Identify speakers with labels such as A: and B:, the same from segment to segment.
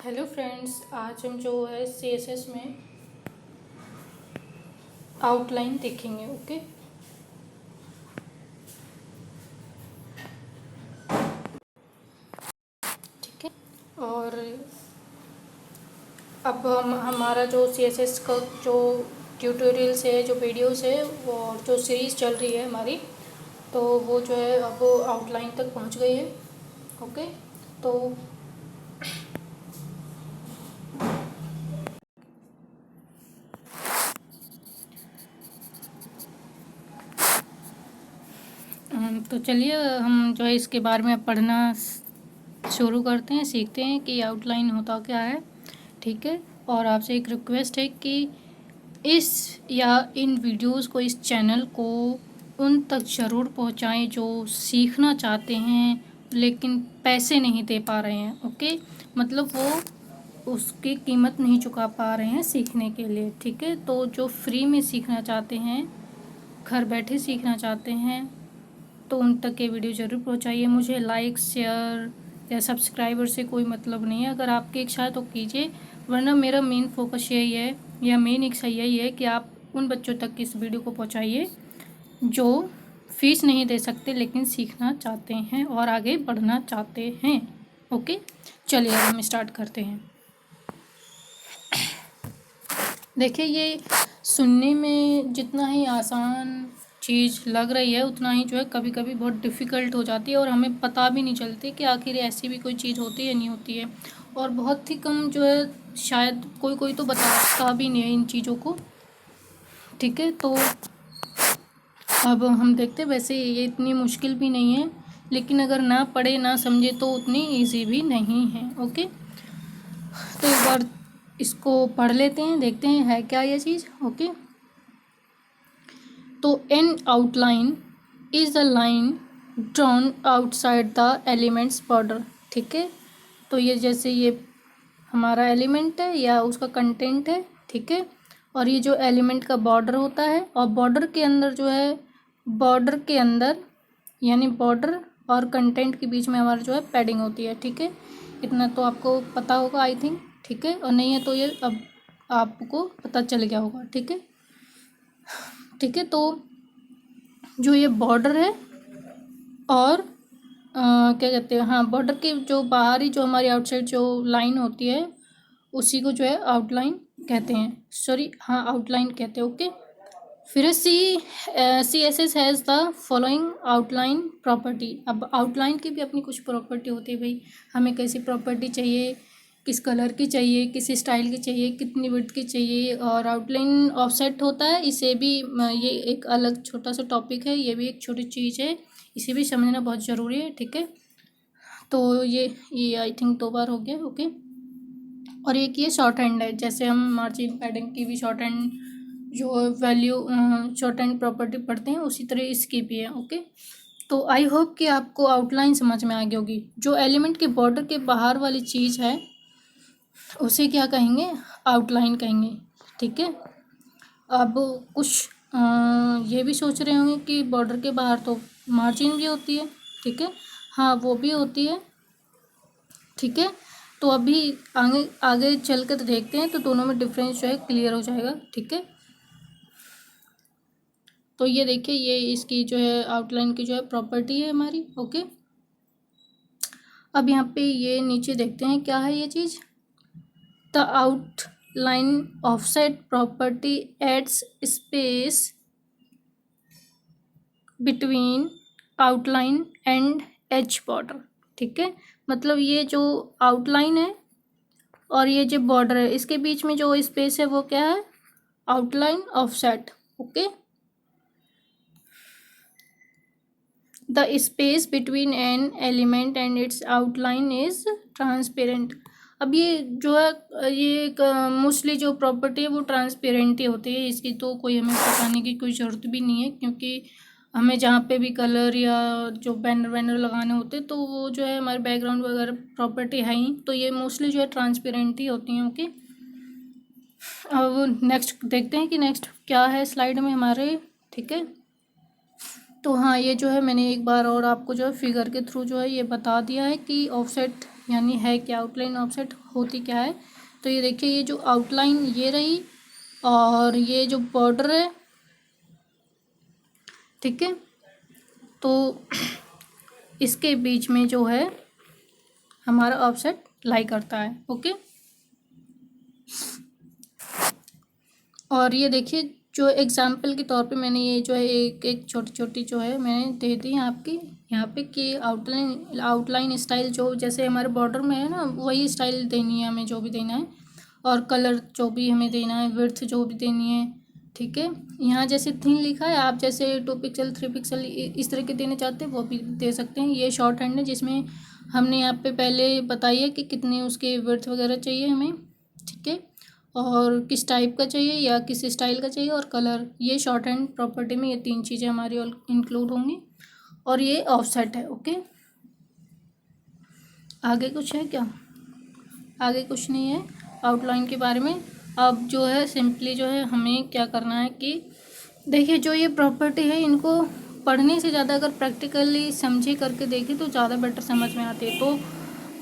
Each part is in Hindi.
A: हेलो फ्रेंड्स, आज हम जो है CSS में आउटलाइन देखेंगे। ओके, ठीक है। और अब हम हमारा जो CSS का जो ट्यूटोरियल्स है, जो वीडियोस है, वो जो सीरीज़ चल रही है हमारी, तो वो जो है अब आउटलाइन तक पहुंच गई है। ओके, तो तो चलिए हम जो है इसके बारे में पढ़ना शुरू करते हैं, सीखते हैं कि आउटलाइन होता क्या है। ठीक है, और आपसे एक रिक्वेस्ट है कि इस या इन वीडियोस को, इस चैनल को उन तक ज़रूर पहुंचाएं जो सीखना चाहते हैं लेकिन पैसे नहीं दे पा रहे हैं। ओके, मतलब वो उसकी कीमत नहीं चुका पा रहे हैं सीखने के लिए। ठीक है, तो जो फ्री में सीखना चाहते हैं, घर बैठे सीखना चाहते हैं, तो उन तक ये वीडियो ज़रूर पहुंचाइए। मुझे लाइक, शेयर या सब्सक्राइबर से कोई मतलब नहीं है। अगर आपकी इच्छा है तो कीजिए, वरना मेरा मेन फोकस यही है, या मेन इच्छा यही है कि आप उन बच्चों तक इस वीडियो को पहुंचाइए जो फीस नहीं दे सकते लेकिन सीखना चाहते हैं और आगे बढ़ना चाहते हैं। ओके, चलिए अब हम स्टार्ट करते हैं। देखिए, ये सुनने में जितना ही आसान चीज़ लग रही है, उतना ही जो है कभी कभी बहुत डिफ़िकल्ट हो जाती है और हमें पता भी नहीं चलती कि आखिर ऐसी भी कोई चीज़ होती है नहीं होती है। और बहुत ही कम जो है, शायद कोई कोई तो बताता भी नहीं है इन चीज़ों को। ठीक है, तो अब हम देखते हैं। वैसे ये इतनी मुश्किल भी नहीं है, लेकिन अगर ना पढ़े ना समझे तो उतनी ईजी भी नहीं है। ओके, तो एक बार इसको पढ़ लेते हैं, देखते हैं है क्या ये चीज़। ओके, तो N outline is a line drawn outside the elements border. ठीक है, तो ये जैसे ये हमारा एलिमेंट है या उसका कंटेंट है। ठीक है, और ये जो एलिमेंट का बॉर्डर होता है, और बॉर्डर के अंदर जो है, बॉर्डर के अंदर यानी बॉर्डर और कंटेंट के बीच में हमारा जो है पैडिंग होती है। ठीक है, इतना तो आपको पता होगा आई थिंक। ठीक है, और नहीं है तो ये अब आपको पता चल गया होगा। ठीक है, ठीक है, तो जो ये बॉर्डर है और क्या कहते हैं, हाँ, बॉर्डर के जो बाहरी जो हमारी आउटसाइड जो लाइन होती है, उसी को जो है आउटलाइन कहते हैं। सॉरी, हाँ, आउटलाइन कहते हैं। ओके, फिर CSS has the following outline property. अब आउटलाइन की भी अपनी कुछ प्रॉपर्टी होती है भाई, हमें कैसी प्रॉपर्टी चाहिए, किस कलर की चाहिए, किस स्टाइल की चाहिए, कितनी विड्थ की चाहिए। और आउटलाइन ऑफसेट होता है, इसे भी ये एक अलग छोटा सा टॉपिक है, ये भी एक छोटी चीज़ है, इसे भी समझना बहुत ज़रूरी है। ठीक है, तो ये आई थिंक 2 बार हो गया। ओके, और एक ये शॉर्ट हैंड है, जैसे हम मार्जिन पैडिंग की भी शॉर्ट हैंड जो वैल्यू शॉर्ट हैंड प्रॉपर्टी पढ़ते हैं, उसी तरह इसकी भी है। ओके, तो आई होप कि आपको आउटलाइन समझ में आ गई होगी। जो एलिमेंट के बॉर्डर के बाहर वाली चीज़ है उसे क्या कहेंगे, आउटलाइन कहेंगे। ठीक है, अब कुछ ये भी सोच रहे होंगे कि बॉर्डर के बाहर तो मार्जिन भी होती है। ठीक है, हाँ, वो भी होती है। ठीक है, तो अभी आगे आगे चल कर देखते हैं, तो दोनों में डिफरेंस जो है क्लियर हो जाएगा। ठीक है, तो ये देखिए, ये इसकी जो है आउटलाइन की जो है प्रॉपर्टी है हमारी। ओके, अब यहाँ पे ये नीचे देखते हैं क्या है ये चीज़। The outline offset property adds space between outline and edge border. ठीक है, मतलब ये जो आउटलाइन है और ये जो बॉर्डर है, इसके बीच में जो स्पेस है वो क्या है, outline offset. Okay, the space between an element and it's outline is transparent. अब ये जो है, ये एक मोस्टली जो प्रॉपर्टी है वो ट्रांसपेरेंट ही होती है, इसकी तो कोई हमें बताने की कोई ज़रूरत भी नहीं है, क्योंकि हमें जहाँ पे भी कलर या जो बैनर वैनर लगाने होते हैं तो वो जो है हमारे बैकग्राउंड वगैरह प्रॉपर्टी है ही, तो ये मोस्टली जो है ट्रांसपेरेंट ही होती हैं। ओके, अब नेक्स्ट देखते हैं कि नेक्स्ट क्या है स्लाइड में हमारे। ठीक है, तो हाँ, ये जो है मैंने एक बार और आपको जो है फिगर के थ्रू जो है ये बता दिया है कि ऑफसेट यानी है क्या, आउटलाइन ऑफसेट होती क्या है। तो ये देखिए, ये जो आउटलाइन ये रही और ये जो बॉर्डर है, ठीक है, तो इसके बीच में जो है हमारा ऑफसेट लाई करता है। ओके, और ये देखिए, जो एग्जाम्पल के तौर पे मैंने ये जो है एक एक छोटी छोटी जो है मैंने दे दी आपकी यहाँ पे कि आउटलाइन स्टाइल जो जैसे हमारे बॉर्डर में है ना, वही स्टाइल देनी है हमें, जो भी देना है, और कलर जो भी हमें देना है, विड्थ जो भी देनी है, ठीक है। यहाँ जैसे थिन लिखा है, आप जैसे 2 पिक्सल 3 पिक्सल इस तरह के देने चाहते हैं वो भी दे सकते हैं। ये शॉर्ट हैंड है जिसमें हमने यहाँ पे पहले बताइए कि कितने उसके विड्थ वगैरह चाहिए हमें, ठीक है, और किस टाइप का चाहिए या किस स्टाइल का चाहिए, और कलर। ये शॉर्ट हैंड प्रॉपर्टी में ये 3 चीज़ें हमारी इंक्लूड होंगी, और ये ऑफसेट है। ओके, आगे कुछ है क्या? आगे कुछ नहीं है आउटलाइन के बारे में। अब जो है सिंपली जो है हमें क्या करना है कि देखिए, जो ये प्रॉपर्टी है इनको पढ़ने से ज़्यादा अगर प्रैक्टिकली समझे करके देखें तो ज़्यादा बेटर समझ में आती है। तो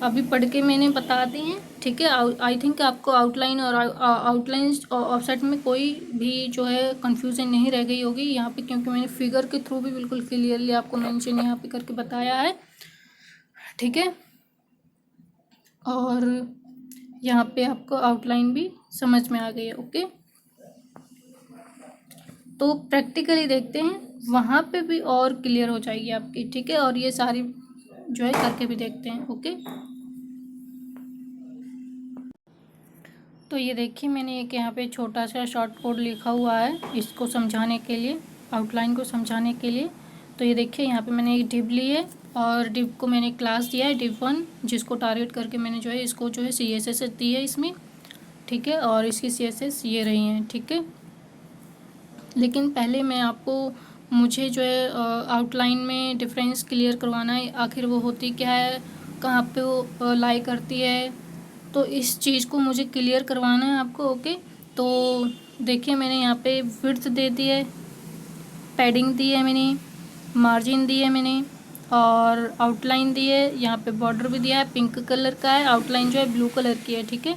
A: अभी पढ़ के मैंने बता दी हैं, ठीक है। आई थिंक आपको आउटलाइन और आउटलाइन ऑफसेट में कोई भी जो है कन्फ्यूज़न नहीं रह गई होगी यहाँ पे, क्योंकि मैंने फिगर के थ्रू भी बिल्कुल क्लियरली आपको मेंशन यहाँ पे करके बताया है, ठीक है। और यहाँ पे आपको आउटलाइन भी समझ में आ गई है। ओके, तो प्रैक्टिकली देखते हैं, वहाँ पे भी और क्लियर हो जाएगी आपकी, ठीक है। और ये सारी जो है करके भी देखते हैं। ओके, तो ये देखिए, मैंने एक यहाँ पे छोटा सा शॉर्ट कोड लिखा हुआ है इसको समझाने के लिए, आउटलाइन को समझाने के लिए। तो ये देखिए, यहाँ पे मैंने एक डिव ली है और डिव को मैंने क्लास दिया है div1, जिसको टारगेट करके मैंने जो है इसको जो है CSS दी है इसमें, ठीक है। और इसकी CSS ये रही हैं, ठीक है। लेकिन पहले मैं आपको मुझे जो है आउटलाइन में डिफरेंस क्लियर करवाना है, आखिर वो होती क्या है, कहाँ पे वो लाई करती है, तो इस चीज़ को मुझे क्लियर करवाना है आपको। ओके, तो देखिए, मैंने यहाँ पे विड्थ दे दी है, पैडिंग दी है मैंने, मार्जिन दी है मैंने, और आउटलाइन दी है, यहाँ पे बॉर्डर भी दिया है, पिंक कलर का है, आउटलाइन जो है ब्लू कलर की है, ठीक है।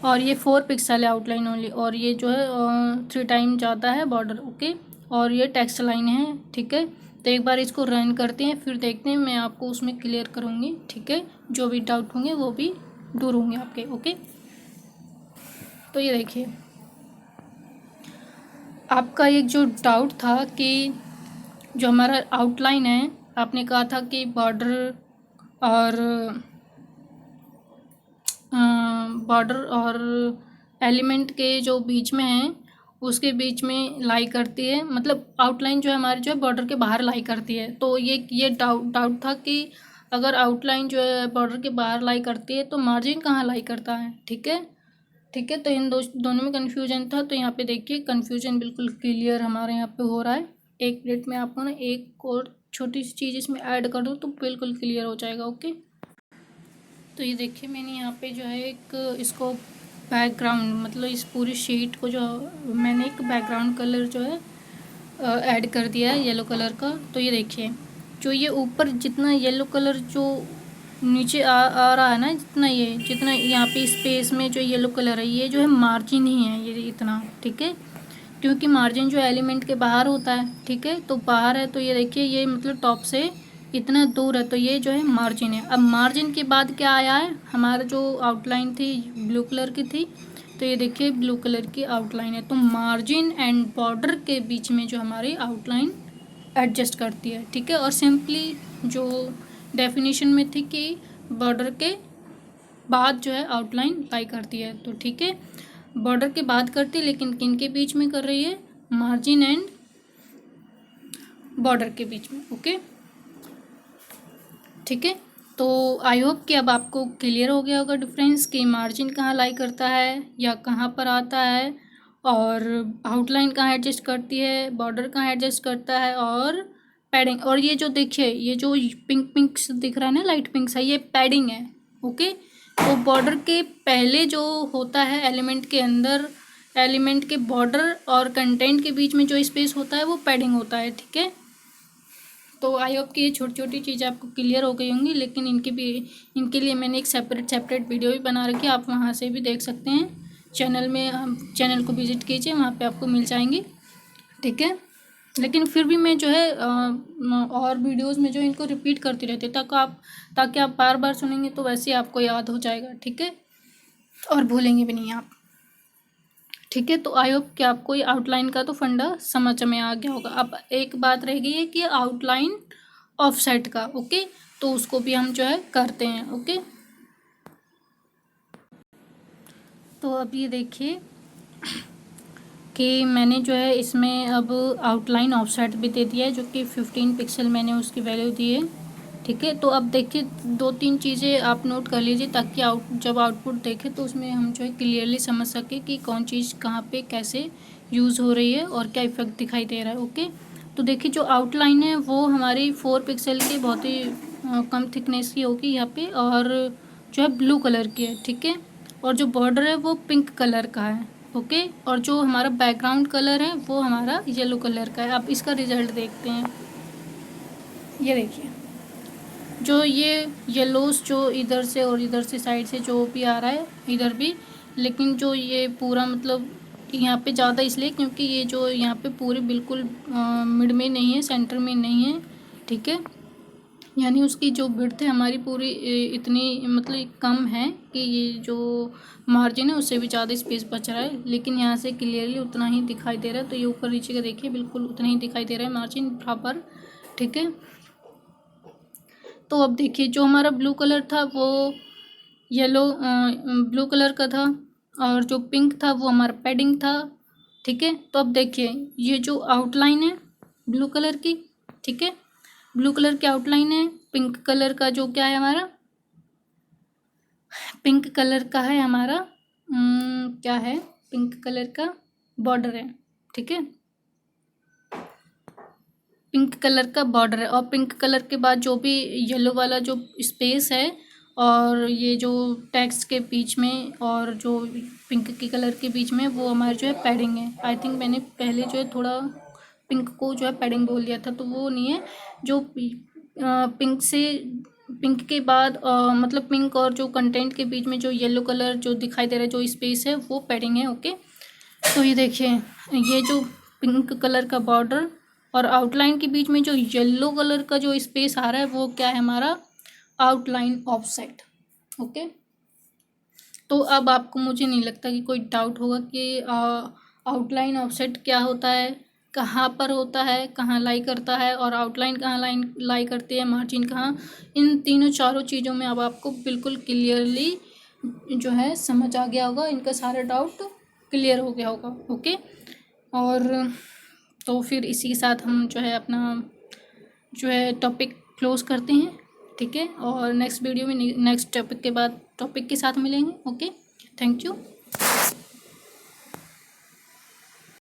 A: और ये 4 पिक्सल है आउटलाइन ओनली, और ये जो है 3 टाइम जाता है बॉर्डर। ओके, और ये टेक्स्ट लाइन है, ठीक है। तो एक बार इसको रन करते हैं, फिर देखते हैं, मैं आपको उसमें क्लियर करूँगी, ठीक है। जो भी डाउट होंगे वो भी दूर होंगे आपके। ओके, तो ये देखिए, आपका एक जो डाउट था कि जो हमारा आउटलाइन है, आपने कहा था कि बॉर्डर और एलिमेंट के जो बीच में है उसके बीच में लाई करती है, मतलब आउटलाइन जो है हमारी जो है बॉर्डर के बाहर लाई करती है। तो ये डाउट था कि अगर आउटलाइन जो है बॉर्डर के बाहर लाई करती है तो मार्जिन कहाँ लाई करता है, ठीक है, ठीक है। तो इन दोनों में कन्फ्यूजन था, तो यहाँ पे देखिए कन्फ्यूजन बिल्कुल क्लियर हमारे यहाँ पे हो रहा है। एक मिनट में आपको ना एक और छोटी सी चीज़ इसमें ऐड कर दूँ तो बिल्कुल क्लियर हो जाएगा। ओके, तो ये देखिए, मैंने यहाँ पे जो है एक इसको बैकग्राउंड, मतलब इस पूरी शीट को जो मैंने एक बैकग्राउंड कलर जो है ऐड कर दिया है येलो कलर का। तो ये देखिए, जो ये ऊपर जितना येलो कलर जो नीचे आ रहा है ना, जितना यहाँ पे स्पेस में जो येलो कलर है, ये जो है मार्जिन ही है, ये इतना, ठीक है। क्योंकि मार्जिन जो एलिमेंट के बाहर होता है, ठीक है, तो बाहर है, तो ये देखिए, ये मतलब टॉप से इतना दूर है, तो ये जो है मार्जिन है। अब मार्जिन के बाद क्या आया है, हमारा जो आउटलाइन थी ब्लू कलर की थी, तो ये देखिए ब्लू कलर की आउटलाइन है। तो मार्जिन एंड बॉर्डर के बीच में जो हमारी आउटलाइन एडजस्ट करती है, ठीक है। और सिंपली जो डेफिनेशन में थी कि बॉर्डर के बाद जो है आउटलाइन लाई करती है, तो ठीक है, बॉर्डर के बाद करती है, लेकिन किन के बीच में कर रही है, मार्जिन एंड बॉर्डर के बीच में। ओके, ठीक है। तो आई होप कि अब आपको क्लियर हो गया होगा डिफरेंस कि मार्जिन कहाँ लाई करता है या कहाँ पर आता है, और आउटलाइन कहाँ एडजस्ट करती है, बॉर्डर कहाँ एडजस्ट करता है, और पैडिंग। और ये जो देखिए, ये जो पिंक पिंक दिख रहा है ना, लाइट पिंक सा, ये पैडिंग है। ओके, तो बॉर्डर के पहले जो होता है एलिमेंट के अंदर, एलिमेंट के बॉर्डर और कंटेंट के बीच में जो स्पेस होता है वो पैडिंग होता है, ठीक है। तो आई होप कि ये छोटी छोटी चीज़ें आपको क्लियर हो गई होंगी, लेकिन इनके लिए मैंने एक सेपरेट वीडियो भी बना रखी है, आप वहाँ से भी देख सकते हैं। चैनल में चैनल को विजिट कीजिए, वहाँ पे आपको मिल जाएंगी, ठीक है। लेकिन फिर भी मैं जो है और वीडियोस में जो इनको रिपीट करती रहती हूँ, ताकि आप बार बार सुनेंगे तो वैसे ही आपको याद हो जाएगा, ठीक है, और भूलेंगे भी नहीं आप, ठीक है। तो आई होप कि आपको ये आउटलाइन का तो फंडा समझ में आ गया होगा। अब एक बात रह गई है कि आउटलाइन ऑफसेट का, ओके, तो उसको भी हम जो है करते हैं, ओके। तो अब ये देखिए कि मैंने जो है इसमें अब आउटलाइन ऑफसेट भी दे दिया है, जो कि 15 पिक्सल मैंने उसकी वैल्यू दी है, ठीक है। तो अब देखिए 2-3 चीज़ें आप नोट कर लीजिए, ताकि जब आउटपुट देखें तो उसमें हम जो है क्लियरली समझ सके कि कौन चीज़ कहाँ पे कैसे यूज़ हो रही है और क्या इफेक्ट दिखाई दे रहा है, ओके। तो देखिए जो आउटलाइन है वो हमारी 4 पिक्सल की बहुत ही कम थिकनेस की होगी यहाँ पे, और जो है ब्लू कलर की है, ठीक है। और जो बॉर्डर है वो पिंक कलर का है, ओके। और जो हमारा बैकग्राउंड कलर है वो हमारा येलो कलर का है। अब इसका रिजल्ट देखते हैं। ये देखिए जो ये येलोस जो इधर से और इधर से साइड से जो भी आ रहा है इधर भी, लेकिन जो ये पूरा मतलब यहाँ पे ज़्यादा इसलिए क्योंकि ये जो यहाँ पे पूरी बिल्कुल मिड में नहीं है, सेंटर में नहीं है, ठीक है। यानी उसकी जो विड्थ है हमारी पूरी इतनी मतलब कम है कि ये जो मार्जिन है उससे भी ज़्यादा स्पेस बच रहा है, लेकिन यहाँ से क्लियरली उतना ही दिखाई दे रहा है। तो ये ऊपर नीचे का देखिए बिल्कुल उतना ही दिखाई दे रहा है मार्जिन बराबर, ठीक है। तो अब देखिए जो हमारा ब्लू कलर था वो येलो ब्लू कलर का था, और जो पिंक था वो हमारा पैडिंग था, ठीक है। तो अब देखिए ये जो आउटलाइन है ब्लू कलर की, ठीक है, ब्लू कलर की आउटलाइन है, पिंक कलर का जो क्या है हमारा, पिंक कलर का है हमारा क्या है, पिंक कलर का बॉर्डर है, ठीक है, पिंक कलर का बॉर्डर है। और पिंक कलर के बाद जो भी येलो वाला जो स्पेस है और ये जो टेक्स्ट के बीच में और जो पिंक के कलर के बीच में वो हमारे जो है पैडिंग है। आई थिंक मैंने पहले जो है थोड़ा पिंक को जो है पैडिंग बोल दिया था, तो वो नहीं है। जो पिंक से पिंक के बाद मतलब पिंक और जो कंटेंट के बीच में जो येलो कलर जो दिखाई दे रहा है जो स्पेस है वो पैडिंग है, ओके। तो ये देखिए ये जो पिंक कलर का बॉर्डर और आउटलाइन के बीच में जो येलो कलर का जो स्पेस आ रहा है वो क्या है हमारा आउटलाइन ऑफसेट, ओके। तो अब आपको मुझे नहीं लगता कि कोई डाउट होगा कि आउटलाइन ऑफसेट क्या होता है, कहाँ पर होता है, कहाँ लाई करता है, और आउटलाइन कहाँ लाई करती है, मार्जिन कहाँ, इन तीनों चारों चीज़ों में अब आपको बिल्कुल क्लियरली जो है समझ आ गया होगा, इनका सारा डाउट क्लियर हो गया होगा, ओके। और तो फिर इसी के साथ हम जो है अपना जो है टॉपिक क्लोज करते हैं, ठीक है। और नेक्स्ट वीडियो में नेक्स्ट टॉपिक के साथ मिलेंगे, ओके। Thank you.